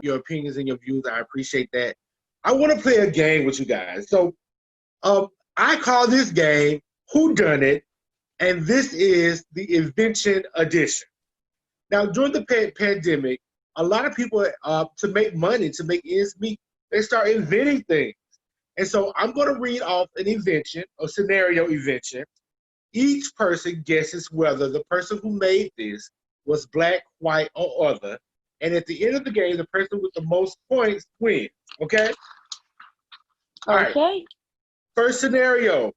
your opinions and your views. I appreciate that. I want to play a game with you guys. So I call this game Who Done It, and this is the Invention edition. Now, during the pandemic, a lot of people, to make money, to make ends meet, they start inventing things. And so I'm going to read off an invention, a scenario invention. Each person guesses whether the person who made this was black, white, or other. And at the end of the game, the person with the most points wins. Okay? All right. Okay. First scenario.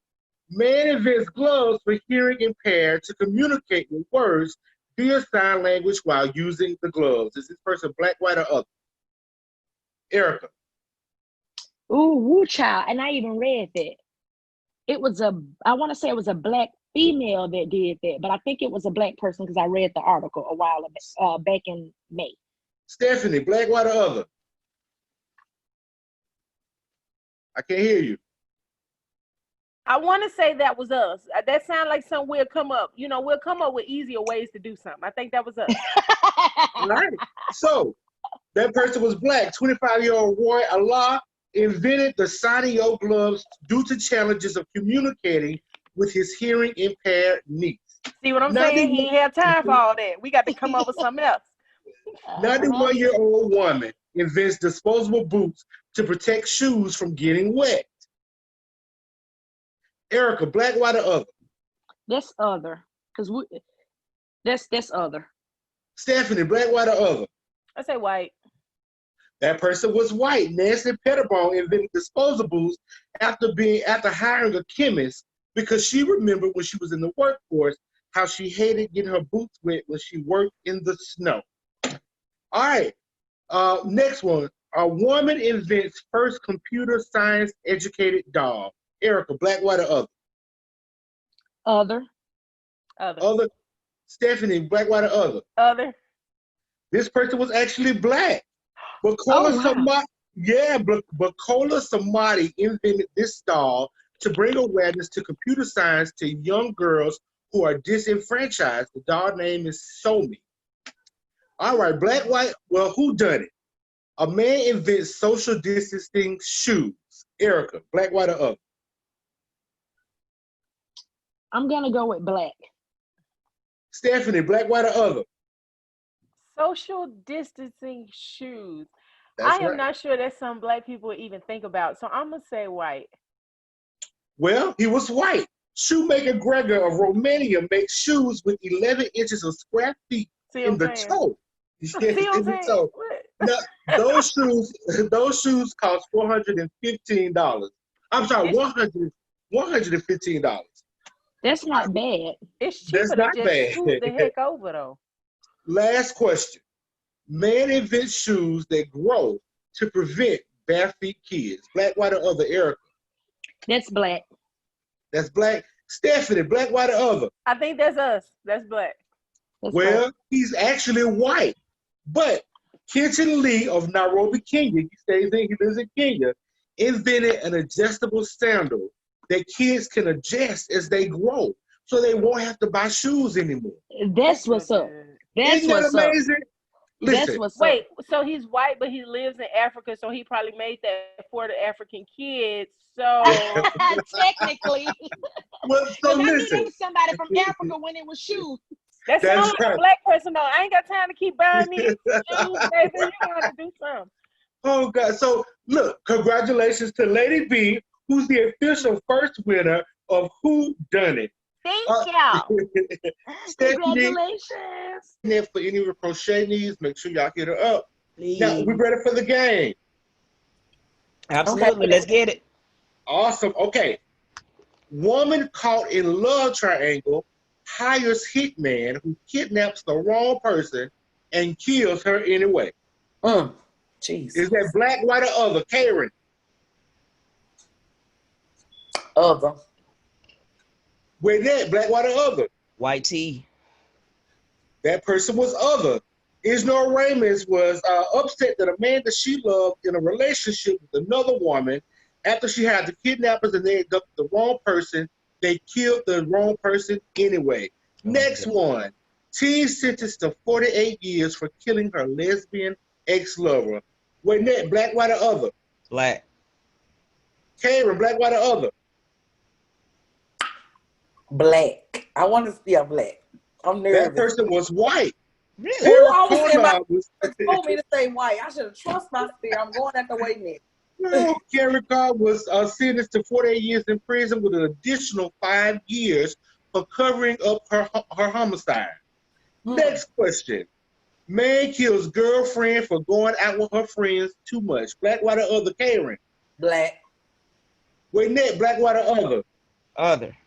Man invents gloves for hearing impaired to communicate with words via sign language while using the gloves. Is this person black, white, or other? Erica. Ooh, woo child. And I even read that. It was I want to say it was a black female that did that, but I think it was a black person because I read the article a while back in May. Stephanie, black, white, or other? I can't hear you. I want to say that was us. That sounds like something we'll come up. You know, we'll come up with easier ways to do something. I think that was us. All right. So that person was black. 25-year-old Roy Allah invented the Sanyo gloves due to challenges of communicating with his hearing impaired niece. See what I'm saying? He ain't have time for all that. We got to come up with something else. 91-year-old woman invents disposable boots to protect shoes from getting wet. Erica, black, white, or other? That's other. Because that's other. Stephanie, black, white, or other? I say white. That person was white. Nancy Pettibone invented disposables after hiring a chemist because she remembered when she was in the workforce how she hated getting her boots wet when she worked in the snow. All right. Next one. A woman invents first computer science educated doll. Erica, black, white, or other? Other. Stephanie, black, white, or other? Other. This person was actually black. Bacola Samadi invented this doll to bring awareness to computer science to young girls who are disenfranchised. The doll name is Show Me. All right, black, white, well, who done it? A man invents social distancing shoes. Erica, black, white, or other? I'm going to go with black. Stephanie, black, white, or other? Social distancing shoes. That's I am right. not sure that's something black people even think about, so I'm going to say white. Well, he was white. Shoemaker Gregor of Romania makes shoes with 11 inches of square feet in the toe. See what I'm saying? Now, those shoes cost $415. I'm sorry, $115. That's not bad. It's cheaper to just scoot the heck over, though. Last question. Man invents shoes that grow to prevent bare feet kids. Black, white, or other? Erica? That's black. That's black. Stephanie, black, white, or other? I think that's us. That's black. Well, he's actually white. But Kenton Lee of Nairobi, Kenya, he lives in Kenya, invented an adjustable sandal that kids can adjust as they grow, so they won't have to buy shoes anymore. That's what's up. That's what's amazing? up. Listen, That's what's Wait, so he's white, but he lives in Africa, so he probably made that for the African kids. So technically, well, so I knew listen. there was somebody from Africa when it was shoes. That's sounds like a black person though. I ain't got time to keep buying these shoes, baby. You gotta do something. Oh God! So look, congratulations to Lady B, who's the official first winner of Who Done It. Thank y'all. Congratulations. And for any crochet needs, make sure y'all hit her up. Please. Now we ready for the game. Absolutely. Okay. Let's get it. Awesome. Okay. Woman caught in love triangle hires hitman who kidnaps the wrong person and kills her anyway. Jeez. Is that black, white, or other? Karen? Other. Waynette, black, white, or other? White tea. That person was other. Isnor Ramis was upset that a man that she loved in a relationship with another woman, after she had the kidnappers and they abducted the wrong person, they killed the wrong person anyway. Next one. Teen sentenced to 48 years for killing her lesbian ex-lover. Waynette, black, white, or other? Black. Karen, black, white, or other? Black. I want to see a black. I'm nervous. That person was white. Really? Sarah I was in my Connor was told me to say white. I should have trusted my fear. I'm going at the Waynette. no, Karen Carr was sentenced to 48 years in prison with an additional 5 years for covering up her homicide. Next question. Man kills girlfriend for going out with her friends too much. Black, white, or other? Karen. Black. Waynette, black, white, or other? Other.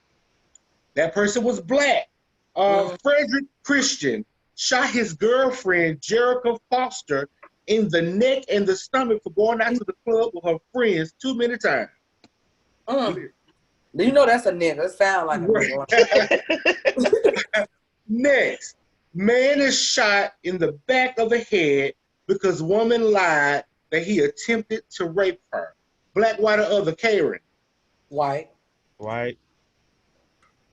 That person was black. Frederick Christian shot his girlfriend, Jerica Foster, in the neck and the stomach for going out to the club with her friends too many times. You know that's a nigga. It sound like a nigga. Next, man is shot in the back of the head because woman lied that he attempted to rape her. Black, white, or other? Karen. White. White.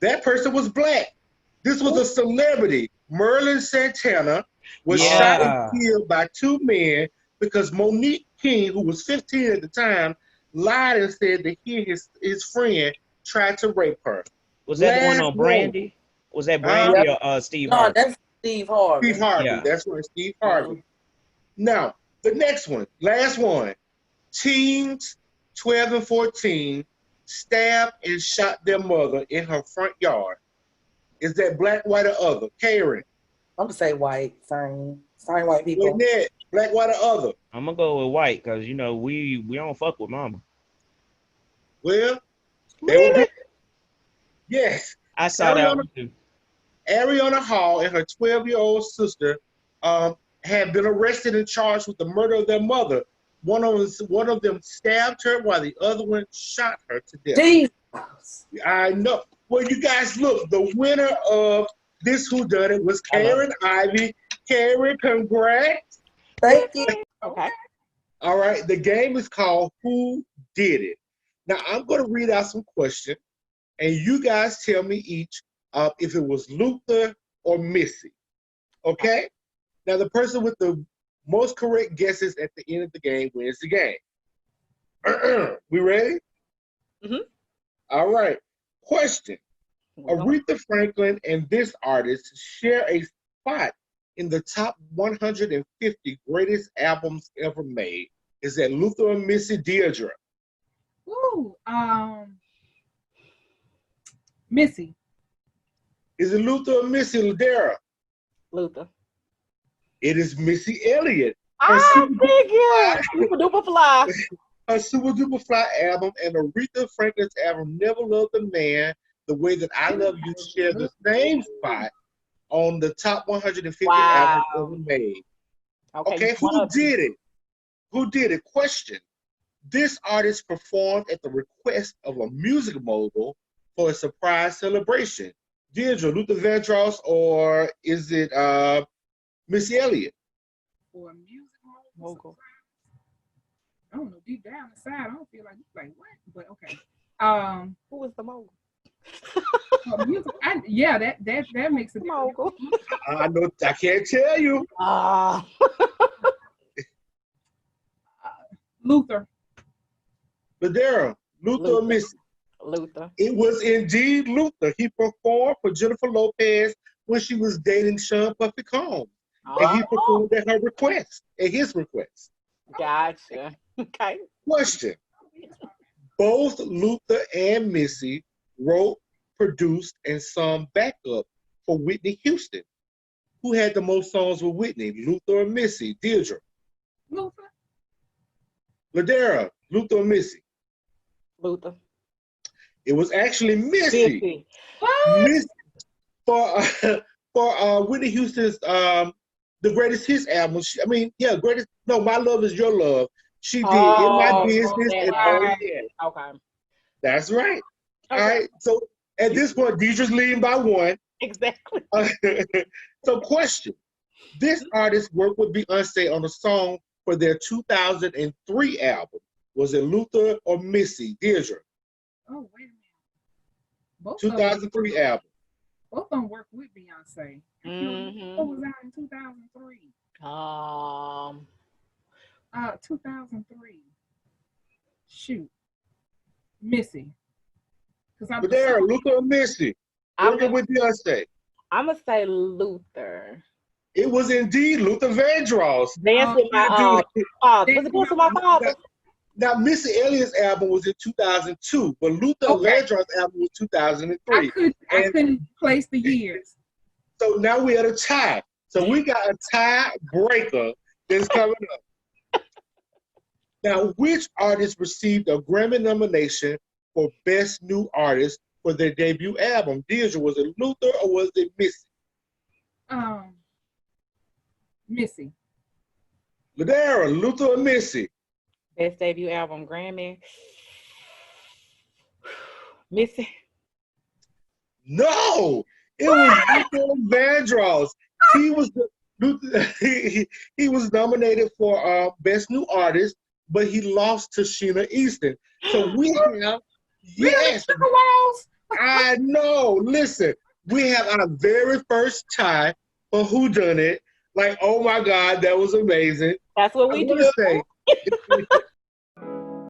That person was black. This was a celebrity. Merlin Santana was shot and killed by 2 men because Monique King, who was 15 at the time, lied and said that he and his friend tried to rape her. Was that the one on Brandy? Was that Brandy or Steve Harvey? No, that's Steve Harvey. Steve Harvey. Yeah. That's right, Steve Harvey. Now, the next one, last one. Teens 12 and 14 stabbed and shot their mother in her front yard. Is that black, white, or other? Karen. I'm gonna say white. Same white people. Waynette, black, white, or other? I'm gonna go with white because you know we don't fuck with mama. Well, Really? yes. I saw that one too. Ariana Hall and her 12-year-old sister had been arrested and charged with the murder of their mother. One of them stabbed her while the other one shot her to death. Jesus. I know. Well, you guys, look, the winner of this whodunit was Karen Ivy. Karen, congrats. Thank you. Okay. All right, the game is called Who Did It? Now, I'm going to read out some questions, and you guys tell me each if it was Luther or Missy. Okay? Now, the person with the most correct guesses at the end of the game wins the game. We ready? Mm-hmm. All right. Question. Aretha Franklin and this artist share a spot in the top 150 greatest albums ever made. Is that Luther or Missy? Dedra? Ooh, Missy. Is it Luther or Missy? LaDara? Luther. It is Missy Elliott. I figured. Super duper fly. Her Super Duper Fly album and Aretha Franklin's album Never Loved a Man the Way That I Love You share the same spot on the top 150 albums ever made. Okay, who did it? Who did it? Question. This artist performed at the request of a music mogul for a surprise celebration. Dedra, Luther Vandross, or is it Missy Elliott? For a music mogul. I don't know, deep down inside, I don't feel like what? But okay. Who was the mogul? Music, that makes a mogul. I know, I can't tell you. Luther. LaDara, Luther or Missy? Luther. It was indeed Luther. He performed for Jennifer Lopez when she was dating Sean Puffy Combs. And he performed at her request, at his request. Gotcha. Okay. Question. Both Luther and Missy wrote, produced, and sung backup for Whitney Houston. Who had the most songs with Whitney, Luther or Missy? Dedra? Luther. LaDara, Luther or Missy? Luther. It was actually Missy. Missy for Whitney Houston's the Greatest Hits album. Greatest. No, My Love Is Your Love. She did In My Business and Okay. That's right. Okay. All right. So at this point, Dedra's leading by 1. Exactly. So question. This artist worked with Beyonce on a song for their 2003 album. Was it Luther or Missy? Dedra? Oh, wait a minute. Both 2003 album. Both of them worked with Beyonce. What was out in 2003? 2003. Shoot. Missy. But there, Luther and Missy. Working with Beyonce. I'm gonna say Luther. It was indeed Luther Vandross. Dance with my father. Was it Dance with my father? Now, Missy Elliott's album was in 2002, but Luther Vandross' album was 2003. I couldn't place the years. So now we're at a tie. So we got a tie breaker that's coming up. Now, which artist received a Grammy nomination for Best New Artist for their debut album? Dedra, was it Luther or was it Missy? Missy. LaDara, Luther or Missy? Best debut album, Grammy. Missy. No, it was Luther Vandross. He was he was nominated for Best New Artist, but he lost to Sheena Easton. So we have yes, I know. Listen, we have our very first tie for Who Done It. Like, oh my God, that was amazing. That's what we do. Say,